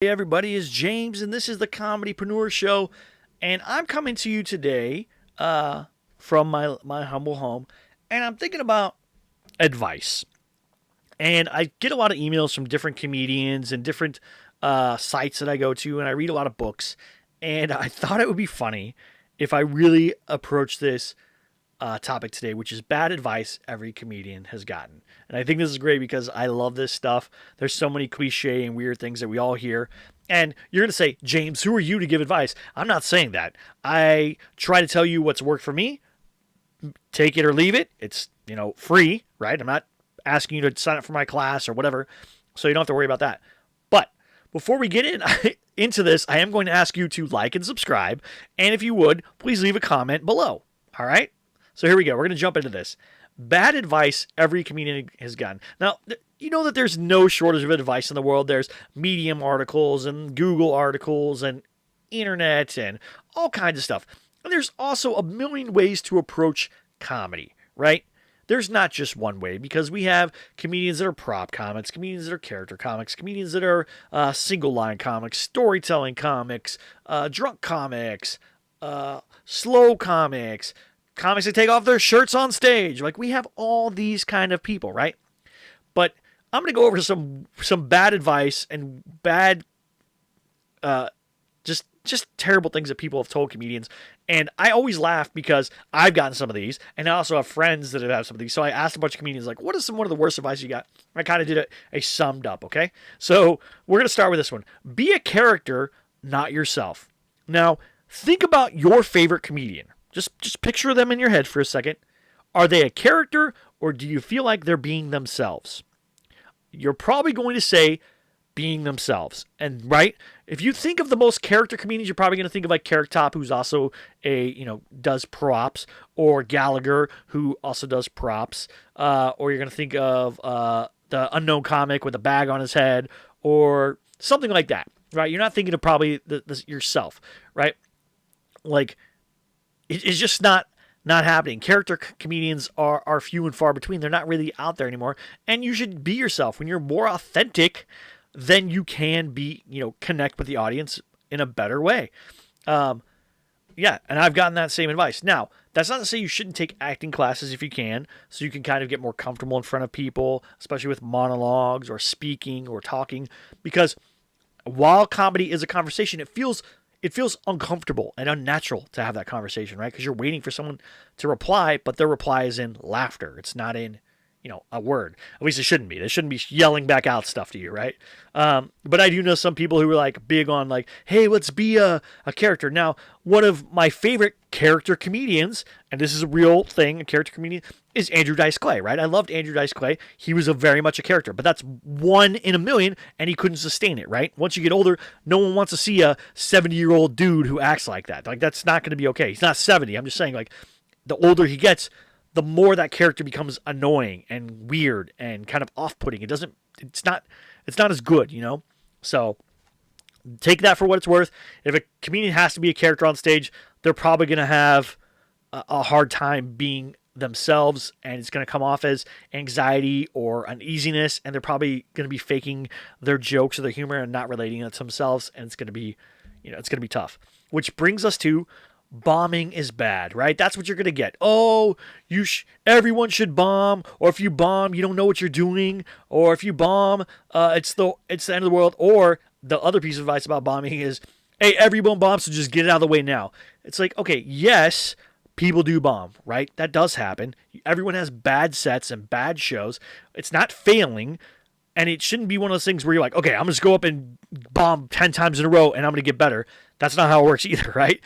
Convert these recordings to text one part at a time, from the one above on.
Hey everybody, it's James, and this is the Comedypreneur Show, and I'm coming to you today from my humble home, and I'm thinking about advice. And I get a lot of emails from different comedians and different sites that I go to, and I read a lot of books, and I thought it would be funny if I really approach this topic today, which is bad advice every comedian has gotten. And I think this is great because I love this stuff. There's so many cliche and weird things that we all hear. And you're going to say, James, who are you to give advice? I'm not saying that. I try to tell you what's worked for me. Take it or leave it. It's, free, right? I'm not asking you to sign up for my class or whatever. So you don't have to worry about that. But before we get into this, I am going to ask you to like and subscribe. And if you would, please leave a comment below. All right? So here we go. We're going to jump into this. Bad advice every comedian has gotten. Now, you know that there's no shortage of advice in the world. There's Medium articles and Google articles and internet and all kinds of stuff. And there's also a million ways to approach comedy, right? There's not just one way because we have comedians that are prop comics, comedians that are character comics, comedians that are single line comics, storytelling comics, drunk comics, slow comics, comics that take off their shirts on stage. Like, we have all these kind of people, right? But I'm going to go over some bad advice and bad, just terrible things that people have told comedians. And I always laugh because I've gotten some of these, and I also have friends that have had some of these. So I asked a bunch of comedians, like, what is one of the worst advice you got? I kind of did a summed up, okay? So we're going to start with this one. Be a character, not yourself. Now, think about your favorite comedian. Just picture them in your head for a second. Are they a character, or do you feel like they're being themselves? You're probably going to say being themselves. And right, if you think of the most character comedians, you're probably going to think of like Carrot Top, who's also does props, or Gallagher, who also does props, or you're going to think of the unknown comic with a bag on his head, or something like that. Right? You're not thinking of probably yourself, right? Like, it's just not happening. Character comedians are few and far between. They're not really out there anymore. And you should be yourself. When you're more authentic, then you can be, connect with the audience in a better way. And I've gotten that same advice. Now, that's not to say you shouldn't take acting classes if you can, so you can kind of get more comfortable in front of people, especially with monologues or speaking or talking, because while comedy is a conversation, it feels uncomfortable and unnatural to have that conversation, right? Because you're waiting for someone to reply, but their reply is in laughter. It's not in, a word. At least it shouldn't be. They shouldn't be yelling back out stuff to you, right? But I do know some people who are like big on like, hey, let's be a character. Now, one of my favorite character comedians, and this is a real thing, a character comedian, is Andrew Dice Clay, right? I loved Andrew Dice Clay. He was very much a character, but that's one in a million, and he couldn't sustain it, right? Once you get older, no one wants to see a 70-year-old dude who acts like that. Like, that's not going to be okay. He's not 70. I'm just saying, like, the older he gets, the more that character becomes annoying and weird and kind of off-putting. It's not as good, So take that for what it's worth. If a comedian has to be a character on stage, they're probably going to have a hard time being themselves, and it's going to come off as anxiety or uneasiness, and they're probably going to be faking their jokes or their humor and not relating it to themselves, and it's going to be, it's going to be tough. Which brings us to bombing is bad, right? That's what you're going to get. Oh, everyone should bomb, or if you bomb, you don't know what you're doing, or if you bomb, it's the end of the world. Or the other piece of advice about bombing is, hey, everyone bombs, so just get it out of the way now. It's like, okay, yes, people do bomb, right? That does happen. Everyone has bad sets and bad shows. It's not failing, and it shouldn't be one of those things where you're like, okay, I'm going to go up and bomb 10 times in a row, and I'm going to get better. That's not how it works either, right?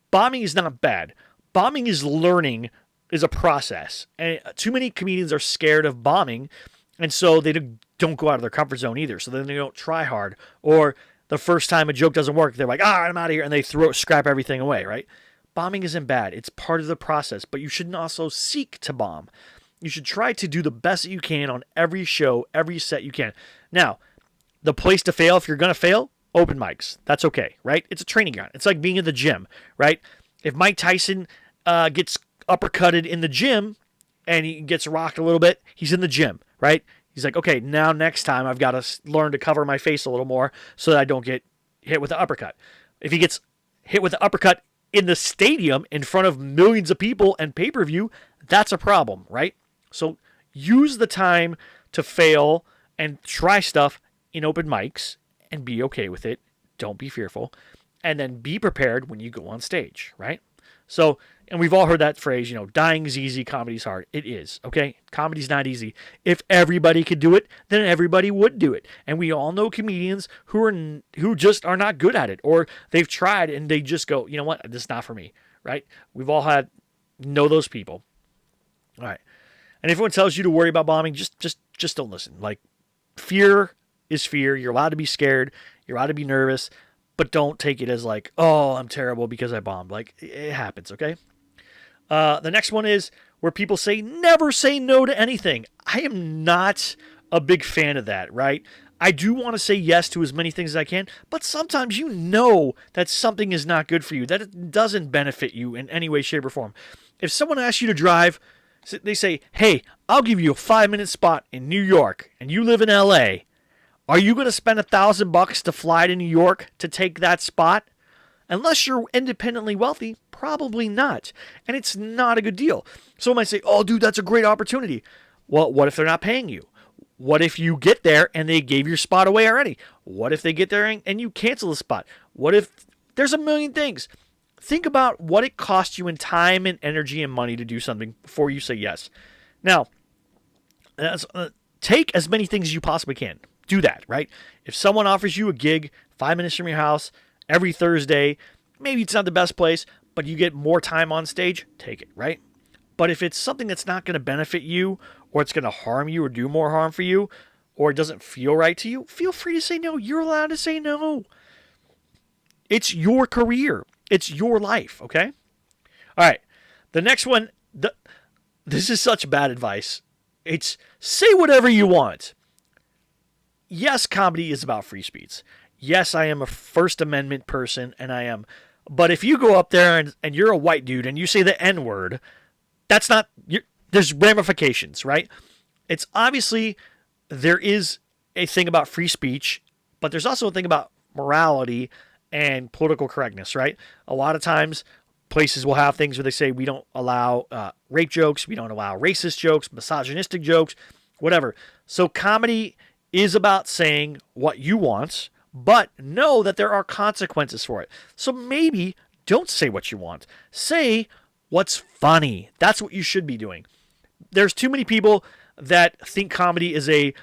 Bombing is not bad. Bombing is learning, is a process. And too many comedians are scared of bombing, and so they don't go out of their comfort zone either. So then they don't try hard. Or the first time a joke doesn't work, they're like, I'm out of here, and they scrap everything away, right? Bombing isn't bad. It's part of the process, but you shouldn't also seek to bomb. You should try to do the best that you can on every show, every set you can. Now, the place to fail, if you're going to fail, open mics. That's okay, right? It's a training ground. It's like being in the gym, right? If Mike Tyson gets uppercutted in the gym and he gets rocked a little bit, he's in the gym, right? He's like, okay, now next time I've got to learn to cover my face a little more so that I don't get hit with the uppercut. If he gets hit with the uppercut in the stadium in front of millions of people and pay-per-view, that's a problem, right? So use the time to fail and try stuff in open mics and be okay with it. Don't be fearful. And then be prepared when you go on stage, right? So, and we've all heard that phrase, dying is easy, comedy's hard. It is, okay? Comedy's not easy. If everybody could do it, then everybody would do it. And we all know comedians who just are not good at it, or they've tried and they just go, you know what, this is not for me, right? We've all know those people. All right. And if everyone tells you to worry about bombing, just don't listen. Like, fear is fear. You're allowed to be scared. You're allowed to be nervous. But don't take it as like, oh, I'm terrible because I bombed. Like, it happens, okay? The next one is where people say, never say no to anything. I am not a big fan of that, right? I do want to say yes to as many things as I can, but sometimes you know that something is not good for you, that it doesn't benefit you in any way, shape, or form. If someone asks you to drive, they say, hey, I'll give you a 5-minute spot in New York, and you live in LA. Are you going to spend $1,000 to fly to New York to take that spot? Unless you're independently wealthy, probably not. And it's not a good deal. Someone might say, oh, dude, that's a great opportunity. Well, what if they're not paying you? What if you get there and they gave your spot away already? What if they get there and you cancel the spot? What if there's a million things? Think about what it costs you in time and energy and money to do something before you say yes. Now, take as many things as you possibly can. Do that, right? If someone offers you a gig 5 minutes from your house every Thursday, maybe it's not the best place, but you get more time on stage, take it, right? But if it's something that's not going to benefit you, or it's going to harm you or do more harm for you, or it doesn't feel right to you, feel free to say no. You're allowed to say no. It's your career. It's your life, okay? All right. The next one, this is such bad advice. It's say whatever you want. Yes, comedy is about free speech. Yes, I am a First Amendment person, and I am. But if you go up there and you're a white dude and you say the N-word, that's not. There's ramifications, right? It's obviously there is a thing about free speech, but there's also a thing about morality and political correctness, right? A lot of times, places will have things where they say we don't allow rape jokes, we don't allow racist jokes, misogynistic jokes, whatever. So comedy is about saying what you want, but know that there are consequences for it. So maybe don't say what you want. Say what's funny. That's what you should be doing. There's too many people that think comedy is a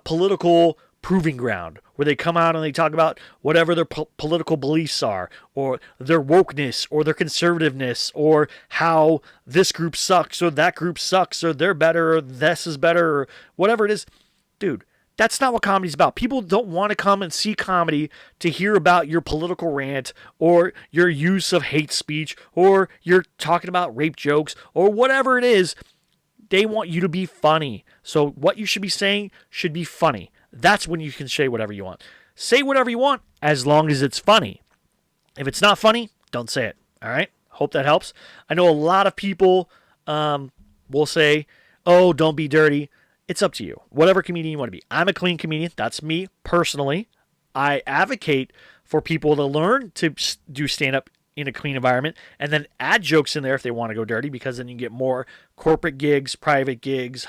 political proving ground where they come out and they talk about whatever their political beliefs are, or their wokeness, or their conservativeness, or how this group sucks, or that group sucks, or they're better, or this is better, or whatever it is. Dude, that's not what comedy's about. People don't want to come and see comedy to hear about your political rant or your use of hate speech or you're talking about rape jokes or whatever it is. They want you to be funny. So what you should be saying should be funny. That's when you can say whatever you want. Say whatever you want as long as it's funny. If it's not funny, don't say it. All right? Hope that helps. I know a lot of people will say, oh, don't be dirty. It's up to you. Whatever comedian you want to be. I'm a clean comedian. That's me personally. I advocate for people to learn to do stand-up in a clean environment and then add jokes in there if they want to go dirty, because then you get more corporate gigs, private gigs,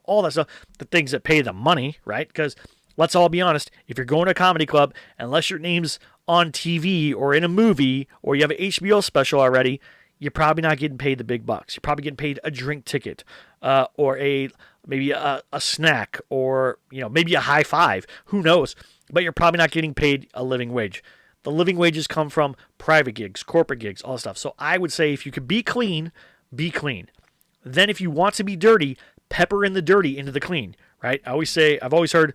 all that stuff, the things that pay the money, right? Because let's all be honest, if you're going to a comedy club, unless your name's on TV or in a movie or you have an HBO special already, you're probably not getting paid the big bucks. You're probably getting paid a drink ticket or maybe a snack or maybe a high five. Who knows? But you're probably not getting paid a living wage. The living wages come from private gigs, corporate gigs, all that stuff. So I would say if you could be clean, be clean. Then if you want to be dirty, pepper in the dirty into the clean, right? I've always heard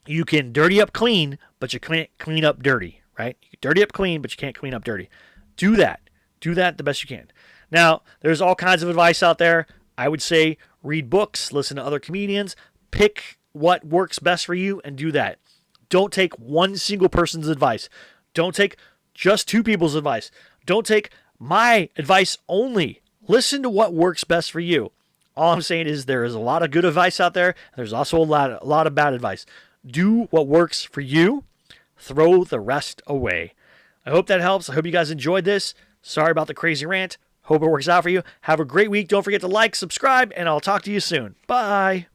you can dirty up clean, but you can't clean up dirty, right? You can dirty up clean, but you can't clean up dirty. Do that. Do that the best you can. Now, there's all kinds of advice out there. I would say read books, listen to other comedians, pick what works best for you and do that. Don't take one single person's advice. Don't take just two people's advice. Don't take my advice only. Listen to what works best for you. All I'm saying is there is a lot of good advice out there. There's also a lot of bad advice. Do what works for you. Throw the rest away. I hope that helps. I hope you guys enjoyed this. Sorry about the crazy rant. Hope it works out for you. Have a great week. Don't forget to like, subscribe, and I'll talk to you soon. Bye.